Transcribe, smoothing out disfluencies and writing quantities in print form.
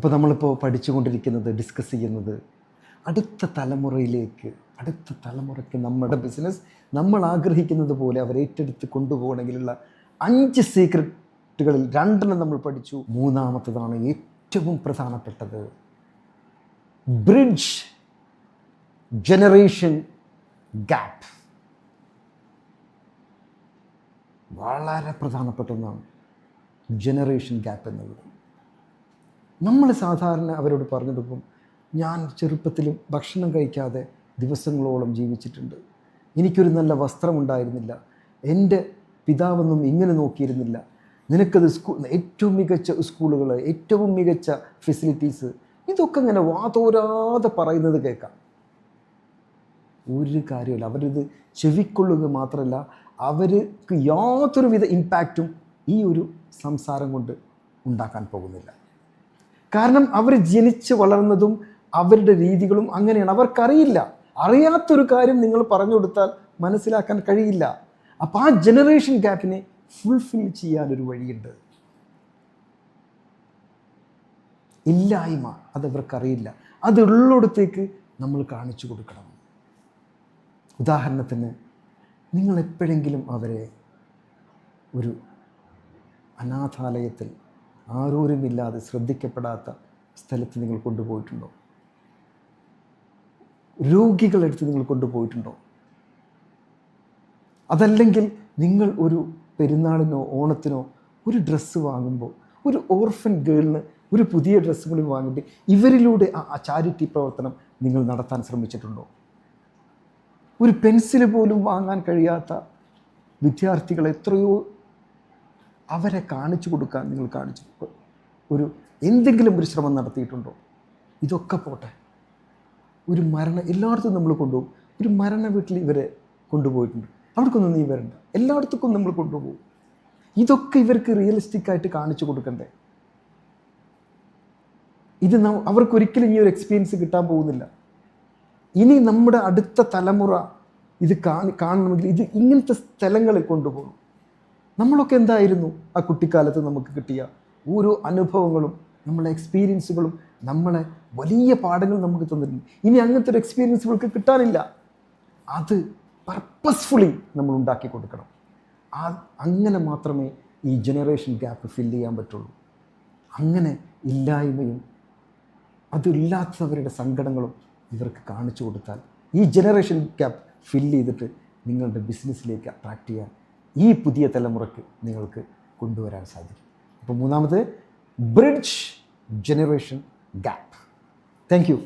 ഇപ്പോൾ നമ്മളിപ്പോൾ പഠിച്ചുകൊണ്ടിരിക്കുന്നത്, ഡിസ്കസ് ചെയ്യുന്നത് അടുത്ത തലമുറയ്ക്ക് നമ്മുടെ ബിസിനസ് നമ്മൾ ആഗ്രഹിക്കുന്നത് പോലെ അവർ ഏറ്റെടുത്ത് കൊണ്ടുപോകണമെങ്കിലുള്ള 5 സീക്രട്ടുകളിൽ 2 നമ്മൾ പഠിച്ചു. മൂന്നാമത്തതാണ് ഏറ്റവും പ്രധാനപ്പെട്ടത്, ബ്രിഡ്ജ് ജനറേഷൻ ഗ്യാപ്പ്. വളരെ പ്രധാനപ്പെട്ട ഒന്നാണ് ജനറേഷൻ ഗ്യാപ്പ് എന്നുള്ളത്. നമ്മൾ സാധാരണ അവരോട് പറഞ്ഞു കൊടുക്കും, ഞാൻ ചെറുപ്പത്തിലും ഭക്ഷണം കഴിക്കാതെ ദിവസങ്ങളോളം ജീവിച്ചിട്ടുണ്ട്, എനിക്കൊരു നല്ല വസ്ത്രമുണ്ടായിരുന്നില്ല, എൻ്റെ പിതാവൊന്നും ഇങ്ങനെ നോക്കിയിരുന്നില്ല, നിനക്കത് ഏറ്റവും മികച്ച സ്കൂളുകൾ, ഏറ്റവും മികച്ച ഫെസിലിറ്റീസ്, ഇതൊക്കെ ഇങ്ങനെ വാതോരാതെ പറയുന്നത് കേൾക്കാം. ഒരു കാര്യമില്ല. അവരിത് ചെവിക്കൊള്ളുക മാത്രമല്ല, അവർക്ക് യാതൊരുവിധ ഇമ്പാക്റ്റും ഈ ഒരു സംസാരം കൊണ്ട് ഉണ്ടാക്കാൻ പോകുന്നില്ല. കാരണം അവർ ജനിച്ച് വളർന്നതും അവരുടെ രീതികളും അങ്ങനെയാണ്. അവർക്കറിയില്ല. അറിയാത്തൊരു കാര്യം നിങ്ങൾ പറഞ്ഞു കൊടുത്താൽ മനസ്സിലാക്കാൻ കഴിയില്ല. അപ്പോൾ ആ ജനറേഷൻ ഗ്യാപ്പിനെ ഫുൾഫിൽ ചെയ്യാനൊരു വഴിയുണ്ട്. ഇല്ലായ്മ അതവർക്കറിയില്ല. അതുള്ളിടത്തേക്ക് നമ്മൾ കാണിച്ചു കൊടുക്കണം. ഉദാഹരണത്തിന്, നിങ്ങൾ എപ്പോഴെങ്കിലും അവരെ ഒരു അനാഥാലയത്തിൽ ആരോരുമില്ലാതെ ശ്രദ്ധിക്കപ്പെടാത്ത സ്ഥലത്ത് നിങ്ങൾ കൊണ്ടുപോയിട്ടുണ്ടോ? രോഗികളെടുത്ത് നിങ്ങൾ കൊണ്ടുപോയിട്ടുണ്ടോ? അതല്ലെങ്കിൽ നിങ്ങൾ ഒരു പെരുന്നാളിനോ ഓണത്തിനോ ഒരു ഡ്രസ്സ് വാങ്ങുമ്പോൾ ഒരു ഓർഫൻ ഗേളിന് ഒരു പുതിയ ഡ്രസ്സ് കൂടി വാങ്ങിയിട്ട് ഇവരിലൂടെ ആ ചാരിറ്റി പ്രവർത്തനം നിങ്ങൾ നടത്താൻ ശ്രമിച്ചിട്ടുണ്ടോ? ഒരു പെൻസിൽ പോലും വാങ്ങാൻ കഴിയാത്ത വിദ്യാർത്ഥികൾ എത്രയോ, അവരെ കാണിച്ചു കൊടുക്കാൻ നിങ്ങൾ എന്തെങ്കിലും ഒരു ശ്രമം നടത്തിയിട്ടുണ്ടോ? ഇതൊക്കെ പോട്ടെ, ഒരു എല്ലായിടത്തും നമ്മൾ കൊണ്ടുപോകും. ഒരു മരണ വീട്ടിൽ ഇവരെ കൊണ്ടുപോയിട്ടുണ്ട്, അവിടേക്കൊന്നും നീ വരണ്ട, എല്ലായിടത്തേക്കും നമ്മൾ കൊണ്ടുപോകും. ഇതൊക്കെ ഇവർക്ക് റിയലിസ്റ്റിക്കായിട്ട് കാണിച്ചു കൊടുക്കണ്ടേ? ഇത് അവർക്കൊരിക്കലും ഈ ഒരു എക്സ്പീരിയൻസ് കിട്ടാൻ പോകുന്നില്ല. ഇനി നമ്മുടെ അടുത്ത തലമുറ ഇത് കാണണമെങ്കിൽ ഇത് ഇങ്ങനത്തെ സ്ഥലങ്ങളിൽ കൊണ്ടുപോകണം. നമ്മളൊക്കെ എന്തായിരുന്നു ആ കുട്ടിക്കാലത്ത് നമുക്ക് കിട്ടിയ ഓരോ അനുഭവങ്ങളും, നമ്മളെ എക്സ്പീരിയൻസുകളും, നമ്മളെ വലിയ പാഠങ്ങൾ നമുക്ക് തന്നിട്ടുണ്ട്. ഇനി അങ്ങനത്തെ ഒരു എക്സ്പീരിയൻസ് ഇവർക്ക് കിട്ടാനില്ല. അത് പർപ്പസ്ഫുള്ളി നമ്മൾ ഉണ്ടാക്കി കൊടുക്കണം. അങ്ങനെ മാത്രമേ ഈ ജനറേഷൻ ഗ്യാപ്പ് ഫില്ല് ചെയ്യാൻ പറ്റുള്ളൂ. അങ്ങനെ ഇല്ലായ്മയും അതില്ലാത്തവരുടെ സങ്കടങ്ങളും ഇവർക്ക് കാണിച്ചു കൊടുത്താൽ ഈ ജനറേഷൻ ഗ്യാപ്പ് ഫില്ല് ചെയ്തിട്ട് നിങ്ങളുടെ ബിസിനസ്സിലേക്ക് അട്രാക്റ്റ് ചെയ്യാൻ ഈ പുതിയ തലമുറയ്ക്ക് നിങ്ങൾക്ക് കൊണ്ടുവരാൻ സാധിക്കും. അപ്പോൾ മൂന്നാമത്, bridge generation gap. Thank you.